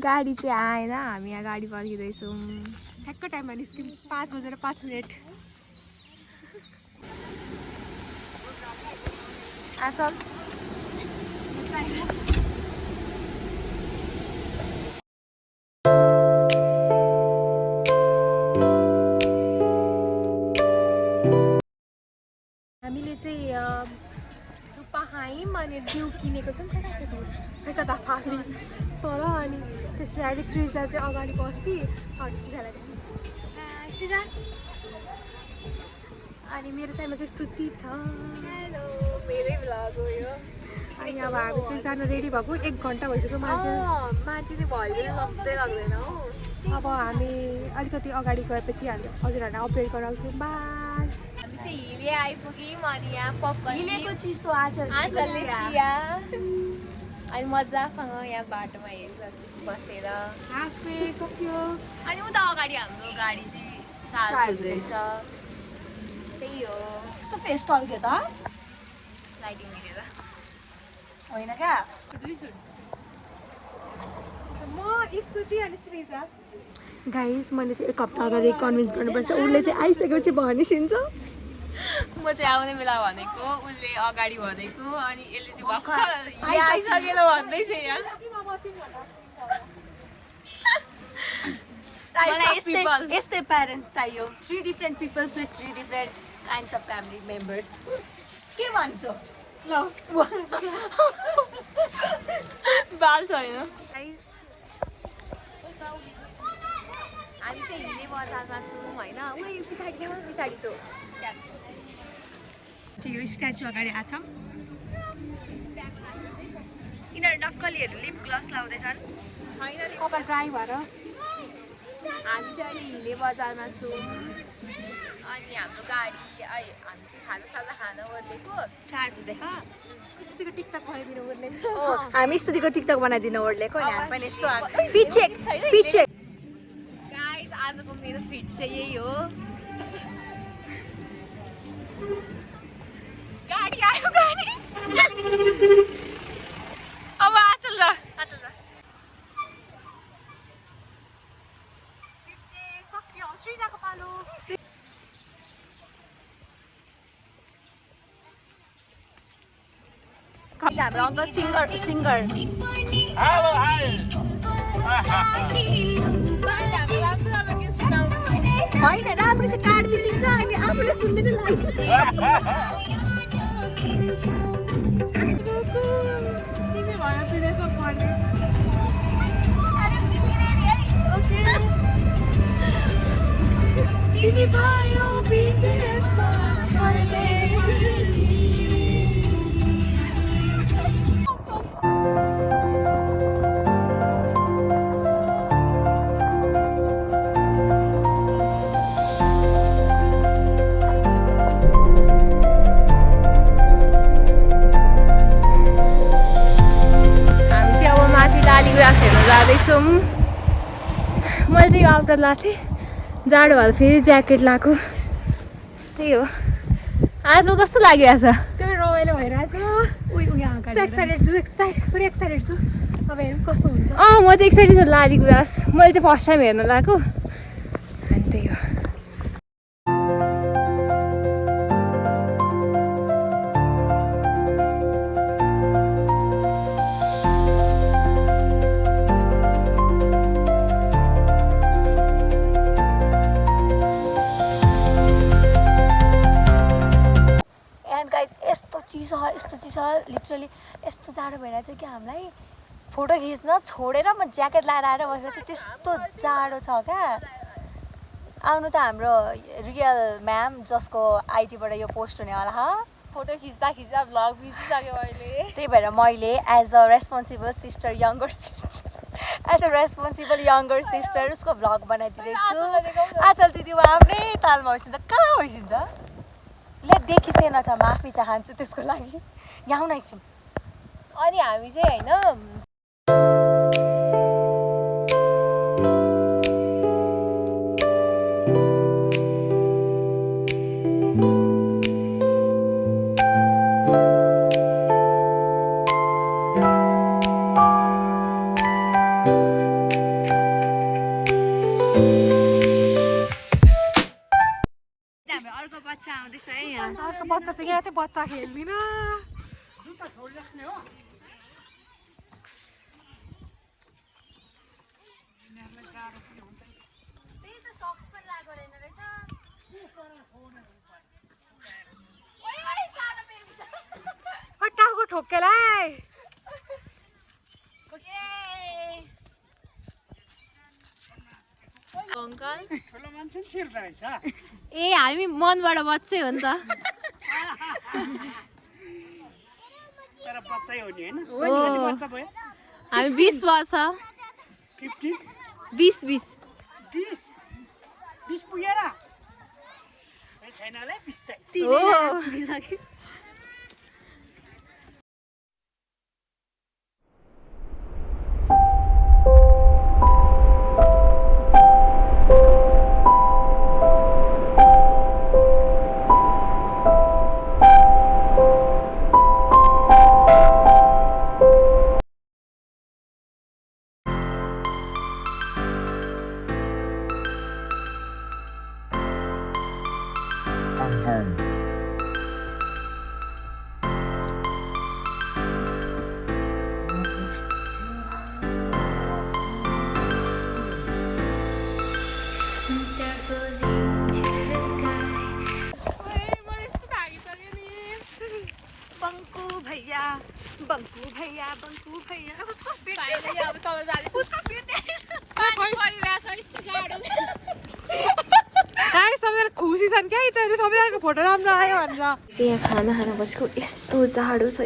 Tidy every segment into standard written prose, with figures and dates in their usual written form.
गाडी चाहिँ आएन हामी यहाँ गाडी पर्खिँदैछौँ ठ्याक्क टाइममा निस्क्यौँ 5:05 आचल हामीले चाहिँ थुक्पा खायौँ अनि डिउ किनेको छौँ कता छ डिउ कता फाल्ने तल अनि त्यस पछाडि सृजा चाहिँ अगाडि बसी सृजालाई सृजा अनि मेरो साइडमा चाहिँ स्तुति छ हेलो मेरै भ्लग हो यो अनि अब हामी चाहिँ जानु रेडी भएको 1 घन्टा भइसक्यो मान्छे मान्छे चाहिँ भरि पनि लाग्दैन हो अब हामी अलिकति अगाडि गएपछि हामी हजुरहरूलाई अपडेट गराउँछौँ बाई हामी चाहिँ हिले आइपुग्यौँ अनि यहाँ पपकर्न हिलेको चिसो आँचलले चिया अनि मजासँग यहाँ बाटोमा हेरिरहेको बसेर हाफे सक्यो अनि उता अगाडि हाम्रो गाडी चाहिँ चार्ज हुँदैछ त्यही हो कस्तो फेस टल्क्यो त लाइटिङ मिलेर होइन क्या दुई सुट म स्तुति अनि सृजा गाइस मैले चाहिँ 1 हप्ता अगाडि कन्भिन्स गर्नुपर्छ उसले चाहिँ आइसकेपछि भनिसिन्छ म चाहिँ आउने बेला भनेको उसले अगाडि भनेको अनि यसले चाहिँ भर्खर यहाँ आइसकेर भन्दैछ यहाँ यस्तै प्यारेन्ट्स चाहियो 3 different peoples with 3 different kinds of family members के भन्छौ ल बाल छैन हामी चाहिँ हिले बजारमा छौँ होइन उयो पछाडि देखाउनु पछाडि त्यो स्ट्याचु यो स्ट्याचु अगाडि आछ यिनीहरू नक्कलीहरू लिप ग्लस लाउँदैछन् छैन नि कपाल ड्राई भएर हामी चाहिँ अहिले हिले बजारमा छौँ अनि हाम्रो गाडी हामी चाहिँ खाजासाजा खान ओर्लेको चार्ज देखा स्तुतिको टिकटक बनाइदिनु ओर्ले हामी स्तुतिको टिकटक बनाइदिनु ओर्लेको अनि हामी पनि यसो फिट चेक गाइस आजको मेरो फिट चाहिँ यही हो गाडी आयो गाडी अब आचल ल सक्यो सृजाको पालो हाम्रो अङ्कल सिङ्गर होइन राम्रो चाहिँ काट्दिन्छ अनि आफूले सुन्ने चाहिँ लाग्छ तिमी भन सुनेछौ पर्ने तिमी भयो विदेशमा जाँदैछौँ मैले चाहिँ यो आउटर लाएको थिएँ जाडो भएर फेरि ज्याकेट लाएको त्यही हो आज कस्तो लागिरहेछ एकदमै रमाइलो भइरहेछ एक्साइटेड छु पुरै एक्साइटेड छु अब हेरौँ कस्तो हुन्छ म चाहिँ एक्साइटेड छु लाली गुराँस मैले चाहिँ फर्स्ट टाइम हेर्न लगाएको अनि त्यही हो यस्तो चिसो लिटरली यस्तो जाडो भइरहेछ कि हामीलाई फोटो खिच्न छोडेर म ज्याकेट लाएर आएर बसेर चाहिँ त्यस्तो जाडो छ क्या आउनु त हाम्रो रियल म्याम जसको आइटीबाट यो पोस्ट हुनेवाला फोटो खिच्दा भ्लग बिचिसक्यो मैले त्यही भएर मैले एज अ रेस्पोन्सिबल सिस्टर उसको भ्लग बनाइदिँदैछु आचल दिदी आफ्नै तालमा होइसिन्छ कहाँ होइसिन्छ ले देखिसेन छ माफी चाहन्छु त्यसको लागि यहाँ न एकछिन अनि हामी चाहिँ होइन खेल्दिनँ। त्यही त सक्स पनि लागेको रहेन रहेछ। ओइ ओइ सानो बेबी छ। टाउको ठोक्केलाई। अङ्कल ठुलो मान्छे नि छिर्दो रहेछ। ए हामी मनबाट बच्चै हो नि त। तर बच्चै हो नि होइन? हो। कति वर्ष भयो? हामी 20 वर्ष 15 20 20 20 पुगेर छैन होला 20 चाहिँ। हो बङ्कु भैया बङ्कु भैया बङ्कु भैया उसको फिट अब तल जाँदैछु। उसको फिट पानी परिरहेछ नि जाडोले। गाई सबैजना खुसी छन् क्या यिनीहरू सबैजनाको फोटो राम्रो आयो भनेर। चाहिँ यहाँ खाना खान बसेको यस्तो जाडो छ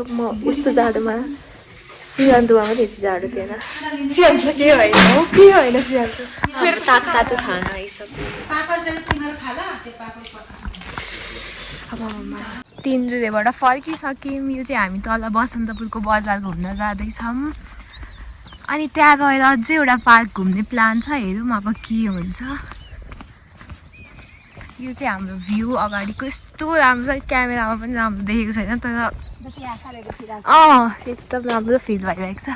म यस्तो जाडोमा सियान्तुमा पनि यति जाडो थिएन। सियान्त के होइन हो के होइन सियान्त मेरो तातो तातो खाना आइसक्यो। तिनजुरेबाट फर्किसक्यौँ। यो चाहिँ हामी तल बसन्तपुरको बजार घुम्न जाँदैछौँ। अनि त्यहाँ गएर अझै एउटा पार्क घुम्ने प्लान छ। हेरौँ अब के हुन्छ। यो चाहिँ हाम्रो भ्यू अगाडिको यस्तो राम्रो छ। क्यामेरामा पनि राम्रो देखेको छैन तर एकदम राम्रो फिल भइरहेको छ।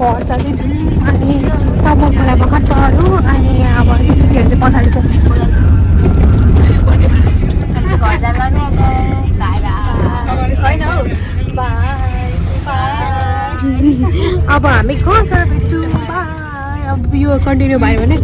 घर जाँदैछौँ अनि तमकलाई भर्खर अनि अब स्थितिहरू चाहिँ पछाडि छ। घर जाँदा नि छैन हौ। अब हामी घर भेट्छौँ। अब यो कन्टिन्यू भयो भने